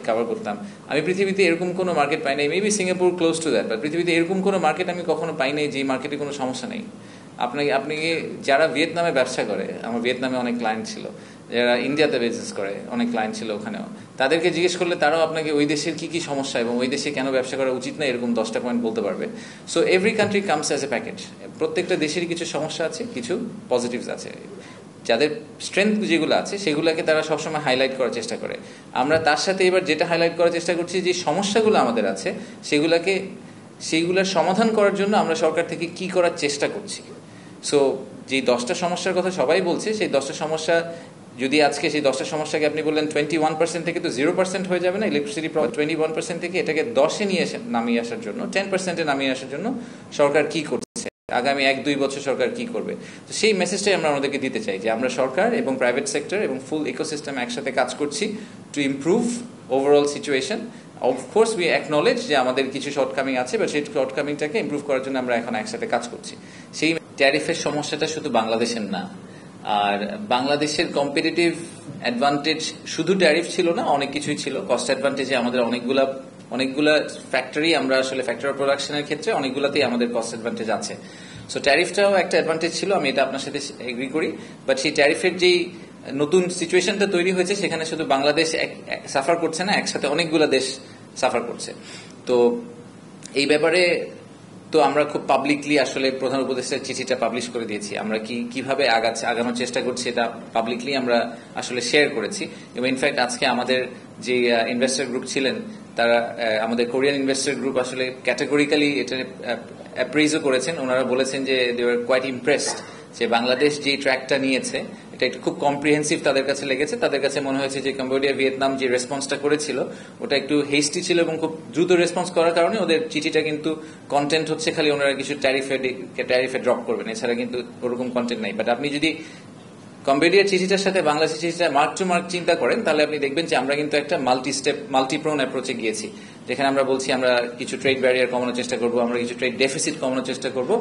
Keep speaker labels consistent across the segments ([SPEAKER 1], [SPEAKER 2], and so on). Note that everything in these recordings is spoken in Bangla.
[SPEAKER 1] কভার করতাম। আমি পৃথিবীতে এরকম কোনো মার্কেট পাই নাই, maybe Singapore close to that, but পৃথিবীতে এরকম কোনো মার্কেট আমি কখনো পাই নাই যে মার্কেটে কোনো সমস্যা নেই। আপনি যারা ভিয়েতনামে ব্যবসা করে, আমার ভিয়েতনামে অনেক ক্লায়েন্ট ছিল, যারা ইন্ডিয়াতে বিজনেস করে অনেক ক্লায়েন্ট ছিল ওখানেও, তাদেরকে জিজ্ঞেস করলে তারাও আপনাকে ওই দেশের কী কী সমস্যা এবং ওই দেশে কেন ব্যবসা করা উচিত না এরকম 10টা পয়েন্ট বলতে পারবে। So every country comes as a package. প্রত্যেকটা দেশেরই কিছু সমস্যা আছে, কিছু পজিটিভস আছে। যাদের স্ট্রেংথ যেগুলো আছে সেগুলোকে তারা সবসময় হাইলাইট করার চেষ্টা করে। আমরা তার সাথে এবার যেটা হাইলাইট করার চেষ্টা করছি, যে সমস্যাগুলো আমাদের আছে সেইগুলোর সমাধান করার জন্য আমরা সরকার থেকে কি করার চেষ্টা করছি। সো যে 10টা সমস্যার কথা সবাই বলছে, সেই 10টা সমস্যা যদি আজকে সেই 10টা সমস্যাকে আপনি বললেন 21% থেকে তো 0% হয়ে যাবে না ইলেকট্রিসিটি, 21% থেকে এটাকে 10-এ নামিয়ে আসার জন্য, 10%-এ নামিয়ে আসার জন্য সরকার কি করছে, আগামী 1-2 বছর সরকার কি করবে। তো সেই মেসেজটাই আমরা আমাদেরকে দিতে চাই, যে আমরা সরকার এবং প্রাইভেট সেক্টর এবং ফুল ইকোসিস্টেম একসাথে কাজ করছি to improve overall situation. Of course we acknowledge যে আমাদের কিছু শর্টকামিং আছে, বা সেই শর্টকামিংটাকে ইমপ্রুভ করার জন্য আমরা এখন একসাথে কাজ করছি। সেই ট্যারিফের সমস্যাটা শুধু বাংলাদেশের না, আর বাংলাদেশের কম্পিটিটিভ অ্যাডভান্টেজ শুধু ট্যারিফ ছিল না, অনেক কিছুই ছিল। কস্ট অ্যাডভান্টেজে আমাদের অনেকগুলা ফ্যাক্টরি, আমরা আসলে ফ্যাক্টরি অফ প্রোডাকশনের ক্ষেত্রে অনেকগুলাতেই আমাদের কস্ট অ্যাডভান্টেজ আছে। সো ট্যারিফটাও একটা অ্যাডভান্টেজ ছিল, আমি এটা আপনার সাথে এগ্রি করি। বাট সেই ট্যারিফের যেই নতুন সিচুয়েশনটা তৈরি হয়েছে, সেখানে শুধু বাংলাদেশ সাফার করছে না, একসাথে অনেকগুলো দেশ সাফার করছে। তো এই ব্যাপারে তো আমরা খুব পাবলিকলি আসলে প্রধান উপদেষ্টার চিঠিটা পাবলিশ করে দিয়েছি। আমরা কিভাবে আগানোর চেষ্টা করছি এটা পাবলিকলি আমরা আসলে শেয়ার করেছি। এবং ইনফ্যাক্ট আজকে আমাদের যে ইনভেস্টর গ্রুপ ছিলেন, তারা আমাদের কোরিয়ান ইনভেস্টর গ্রুপ আসলে ক্যাটেগরিক্যালি এটা অ্যাপ্রেইজও করেছেন। ওনারা বলেছেন যে দে ওয়ার কোয়াইট ইমপ্রেসড যে বাংলাদেশ যে ট্র্যাকটা নিয়েছে এটা একটু খুব কম্প্রিহেন্সিভ তাদের কাছে লেগেছে। তাদের কাছে মনে হয়েছে যে কম্বোডিয়া ভিয়েতনাম যে রেসপন্সটা করেছিল ওটা একটু হেস্টি ছিল, এবং খুব দ্রুত রেসপন্স করার কারণে ওদের চিঠিটা কিন্তু কন্টেন্ট হচ্ছে খালি ওনারা কিছু ট্যারিফে ড্রপ করবেন, এছাড়া কিন্তু ওরকম কন্টেন্ট নাই। বাট আপনি যদি কম্বোডিয়ার চিঠিটার সাথে বাংলাদেশের চিঠিটা মার্ক টু মার্ক চিন্তা করেন, তাহলে আপনি দেখবেন যে আমরা কিন্তু একটা মাল্টিপ্রোন অ্যাপ্রোচে গিয়েছি, যেখানে আমরা বলছি আমরা কিছু ট্রেড ব্যারিয়ার কমানোর চেষ্টা করব, আমরা কিছু ট্রেড ডেফিসিট কমানোর চেষ্টা করব,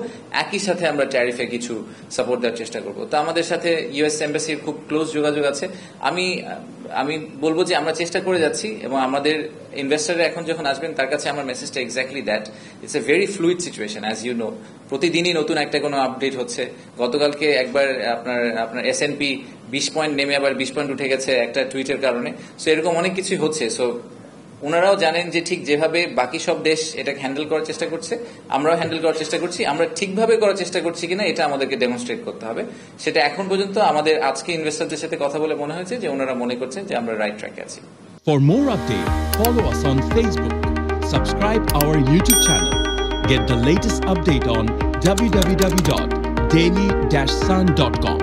[SPEAKER 1] একই সাথে আমরা ট্যারিফে কিছু সাপোর্ট দেওয়ার চেষ্টা করব। তো আমাদের সাথে ইউএস এম্বাসির খুব ক্লোজ যোগাযোগ আছে। আমি বলবো যে আমরা চেষ্টা করে যাচ্ছি, এবং আমাদের ইনভেস্টাররা এখন যখন আসবেন তার কাছে আমার মেসেজটা exactly that, it's a very fluid situation as you know. প্রতিদিনই নতুন একটা কোনো আপডেট হচ্ছে। গতকালকে একবার আপনার S&P 20 পয়েন্ট নেমে আবার 20 পয়েন্ট উঠে গেছে একটা টুইটের কারণে। সো এরকম অনেক কিছুই হচ্ছে। সো ওনারাও জানেন যে ঠিক যেভাবে বাকি সব দেশ এটাকে হ্যান্ডেল করার চেষ্টা করছে, আমরাও হ্যান্ডেল করার চেষ্টা করছি। আমরা ঠিকভাবে করার চেষ্টা করছি কিনা এটা আমাদেরকে ডেমনস্ট্রেট করতে হবে। সেটা এখন পর্যন্ত আমাদের আজকে ইনভেস্টরদের সাথে কথা বলে মনে হয়েছে যে ওনারা মনে করছেন যে আমরা রাইট ট্র্যাকে আছি।
[SPEAKER 2] For more updates, follow us on Facebook, subscribe our YouTube channel, get the latest update on www.daily-sun.com.